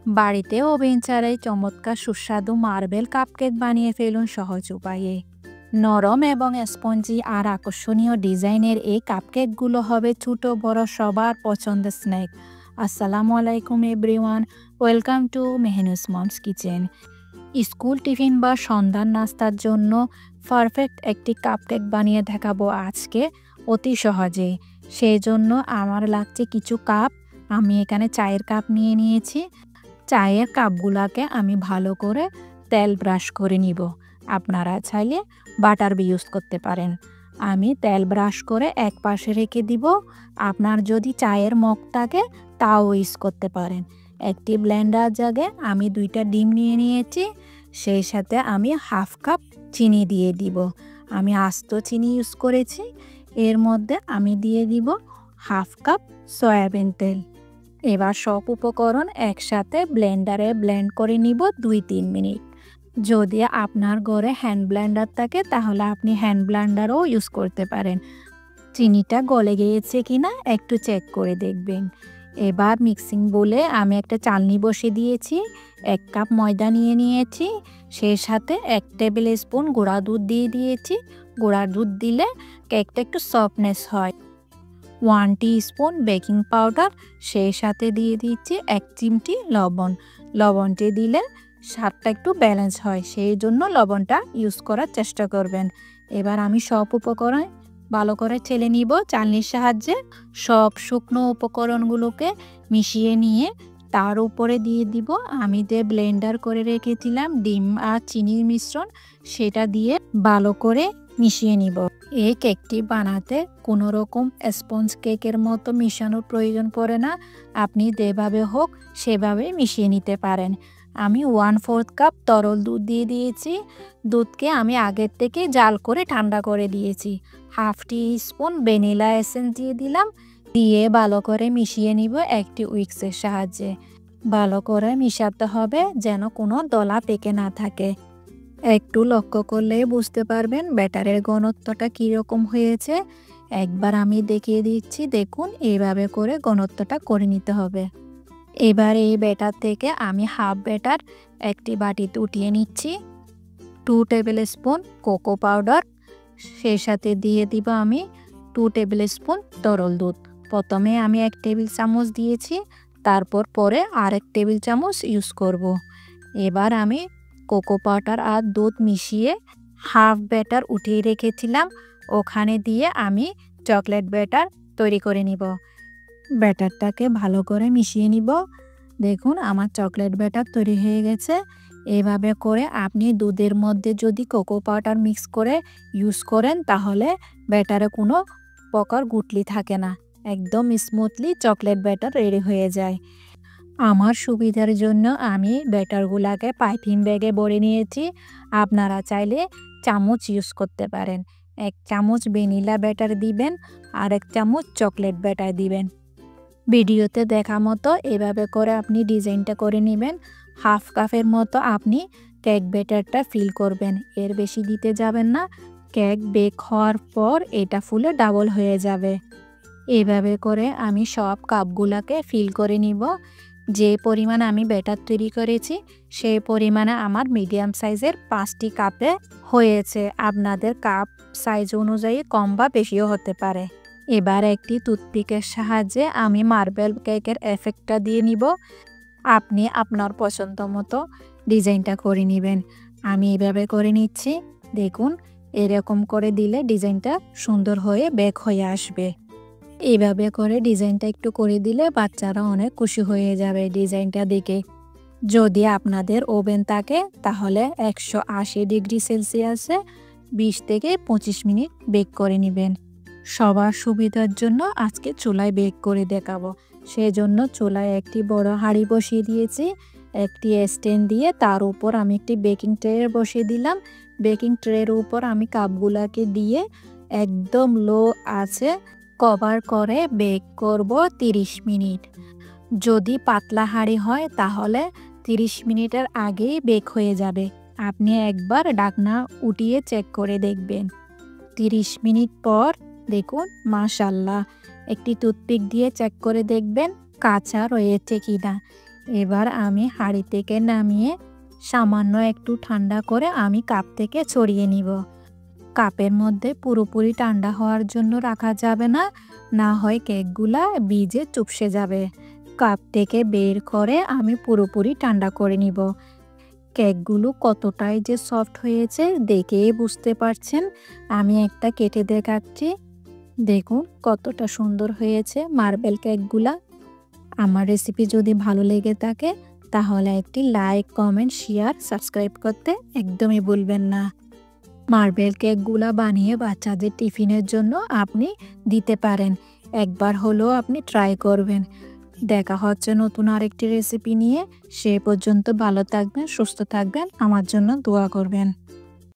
বাড়িতে ওভেন ছাড়াই চমৎকার সুস্বাদু মার্বেল কাপকেক বানিয়ে ফেলুন সহজ উপায়ে। নরম এবং স্পঞ্জি আর আকর্ষণীয় ডিজাইনের এই কাপকেকগুলো হবে ছোট বড় সবার পছন্দের স্ন্যাক। আসসালামু আলাইকুম everyone, welcome to Mehnu's mom's kitchen. School tiffin বা সন্ধ্যার নাস্তার জন্য পারফেক্ট একটি কাপকেক বানিয়ে দেখাবো আজকে অতি সহজে। সেই জন্য আমার লাগছে কিছু কাপ। আমি এখানে চায়ের কাপ নিয়ে নিয়েছি। চায়ের কাপগুলোকে আমি ভালো করে তেল ব্রাশ করে নিব। আপনারা চাইলে বাটার ইউজ করতে পারেন। আমি তেল ব্রাশ করে এক পাশে রেখে দিব। আপনার যদি চায়ের মগ থাকে তাও ইউজ করতে পারেন। একটি ব্লেন্ডার জাগে আমি 2টা ডিম নিয়ে নিয়েছি। সেই সাথে আমি হাফ কাপ চিনি দিয়ে দিব। আমি আস্ত চিনি ইউজ করেছি। এর মধ্যে আমি দিয়ে দিব হাফ কাপ সয়াবিন তেল। এবার সব উপকরণ একসাথে ব্লেন্ডারে ব্লেন্ড করে নিব 2-3 মিনিট। যদি আপনার ঘরে হ্যান্ড ব্লেন্ডার থাকে তাহলে আপনি হ্যান্ড ব্লেন্ডারও ইউজ করতে পারেন। চিনিটা গলে গিয়েছে কিনা একটু চেক করে দেখবেন। এবার মিক্সিং বলে আমি একটা চালনি বসিয়ে দিয়েছি। 1 কাপ ময়দা নিয়ে নিয়েছি। সেই সাথে 1 টেবিল স্পুন গুঁড়া দুধ দিয়ে দিয়েছি। গুঁড়া দুধ দিলে কেকটা একটু সফটনেস হয়। 1 টিস্পুন বেকিং পাউডার, সেই সাথে দিয়ে দিচ্ছি 1 চিমটি লবণ। লবণটি দিলে স্বাদটা একটু ব্যালেন্স হয়, সেই জন্য লবণটা ইউজ করার চেষ্টা করবেন। এবার আমি সব উপকরণ ভালো করে চেলে নিব চালনির সাহায্যে। সব শুকনো উপকরণগুলোকে মিশিয়ে নিয়ে তার উপরে দিয়ে দিব আমি যে ব্লেন্ডার করে রেখেছিলাম ডিম আর চিনির মিশ্রণ, সেটা দিয়ে ভালো করে মিশিয়ে নিব। এই কেকটি বানাতে কোনো রকম স্পঞ্জ কেকের মতো মিশানোর প্রয়োজন পড়ে না। আপনি যেভাবে হোক সেভাবে মিশিয়ে নিতে পারেন। আমি 1/4 কাপ তরল দুধ দিয়ে দিয়েছি। দুধকে আমি আগের থেকে জাল করে ঠান্ডা করে দিয়েছি। হাফ টিস্পুন ভ্যানিলা এসেন্স দিয়ে দিলাম। দিয়ে ভালো করে মিশিয়ে নিব একটি উইস্কের সাহায্যে। ভালো করে মিশাতে হবে যেন কোনো দলা পেকে না থাকে। একটু লক্ষ্য করলে বুঝতে পারবেন ব্যাটারের ঘনত্বটা কীরকম হয়েছে। একবার আমি দেখিয়ে দিচ্ছি, দেখুন এইভাবে করে ঘনত্বটা করে নিতে হবে। এবার এই ব্যাটার থেকে আমি হাফ ব্যাটার একটি বাটিতে উঠিয়ে নিচ্ছি। 2 টেবিল স্পুন কোকো পাউডার, সেই সাথে দিয়ে দিব আমি 2 টেবিল স্পুন তরল দুধ। প্রথমে আমি 1 টেবিল চামচ দিয়েছি, তারপর পরে আরেক টেবিল চামচ ইউজ করব। এবার আমি কোকো পাউডার আর দুধ মিশিয়ে হাফ ব্যাটার উঠিয়ে রেখেছিলাম, ওখানে দিয়ে আমি চকলেট ব্যাটার তৈরি করে নিব। ব্যাটারটাকে ভালো করে মিশিয়ে নিব। দেখুন আমার চকলেট ব্যাটার তৈরি হয়ে গেছে। এভাবে করে আপনি দুধের মধ্যে যদি কোকো পাউডার মিক্স করে ইউজ করেন তাহলে ব্যাটারে কোনো প্রকার গুটলি থাকে না, একদম স্মুথলি চকলেট ব্যাটার রেডি হয়ে যায়। আমার সুবিধার জন্য আমি ব্যাটারগুলোকে পাইপিং ব্যাগে ভরে নিয়েছি। আপনারা চাইলে চামচ ইউজ করতে পারেন। 1 চামচ ভ্যানিলা ব্যাটার দিবেন আর 1 চামচ চকলেট ব্যাটার দিবেন। ভিডিওতে দেখা মতো এভাবে করে আপনি ডিজাইনটা করে নেবেন। হাফ কাপের মতো আপনি কেক ব্যাটারটা ফিল করবেন, এর বেশি দিতে যাবেন না। কেক বেক হওয়ার পর এটা ফুলে ডাবল হয়ে যাবে। এভাবে করে আমি সব কাপগুলোকে ফিল করে নিব। যে পরিমাণে আমি ব্যাটার তৈরি করেছি সেই পরিমাণে আমার মিডিয়াম সাইজের 5টি কাপে হয়েছে। আপনাদের কাপ সাইজ অনুযায়ী কম বা বেশিও হতে পারে। এবার একটি টুথপিকের সাহায্যে আমি মার্বেল কেকের এফেক্টটা দিয়ে নিব। আপনি আপনার পছন্দ মতো ডিজাইনটা করে নেবেন। আমি এভাবে করে নিচ্ছি। দেখুন এরকম করে দিলে ডিজাইনটা সুন্দর হয়ে বেক হয়ে আসবে। এইভাবে করে ডিজাইনটা একটু করে দিলে বাচ্চারা অনেক খুশি হয়ে যাবে ডিজাইনটা দেখে। যদি আপনাদের ওভেন থাকে তাহলে 180 ডিগ্রি সেলসিয়াসে 20 থেকে 25 মিনিট বেক করে নেবেন। সবার সুবিধার জন্য আজকে চুলায় বেক করে দেখাবো। সেজন্য চুলায় একটি বড় হাঁড়ি বসিয়ে দিয়েছি। একটি স্ট্যান্ড দিয়ে তার উপর আমি একটি বেকিং ট্রে বসিয়ে দিলাম। বেকিং ট্রের উপর আমি কাপগুলোকে দিয়ে একদম লো আছে কভার করে বেক করব 30 মিনিট। যদি পাতলা হাঁড়ি হয় তাহলে 30 মিনিটের আগেই বেক হয়ে যাবে। আপনি একবার ঢাকনা উঠিয়ে চেক করে দেখবেন। 30 মিনিট পর দেখুন মাশাআল্লাহ, একটি টুথপিক দিয়ে চেক করে দেখবেন কাঁচা রয়েছে কিনা। এবার আমি হাঁড়ি থেকে নামিয়ে সামান্য একটু ঠান্ডা করে আমি কাপ থেকে ছড়িয়ে নিব। কাপের মধ্যে পুরোপুরি ঠান্ডা হওয়ার জন্য রাখা যাবে না, না হয় কেকগুলা ভিজে চুপসে যাবে। কাপ থেকে বের করে আমি পুরোপুরি ঠান্ডা করে নিব। কেকগুলো কতটাই যে সফট হয়েছে দেখেই বুঝতে পারছেন। আমি একটা কেটে দেখাচ্ছি। দেখুন কতটা সুন্দর হয়েছে মার্বেল কেকগুলা। আমার রেসিপি যদি ভালো লেগে থাকে তাহলে একটি লাইক, কমেন্ট, শেয়ার, সাবস্ক্রাইব করতে একদমই ভুলবেন না। মার্বেল কেকগুলা বানিয়ে বাচ্চাদের টিফিনের জন্য আপনি দিতে পারেন। একবার হলেও আপনি ট্রাই করবেন। দেখা হচ্ছে নতুন আরেকটি রেসিপি নিয়ে। সে পর্যন্ত ভালো থাকবেন, সুস্থ থাকবেন, আমার জন্য দোয়া করবেন।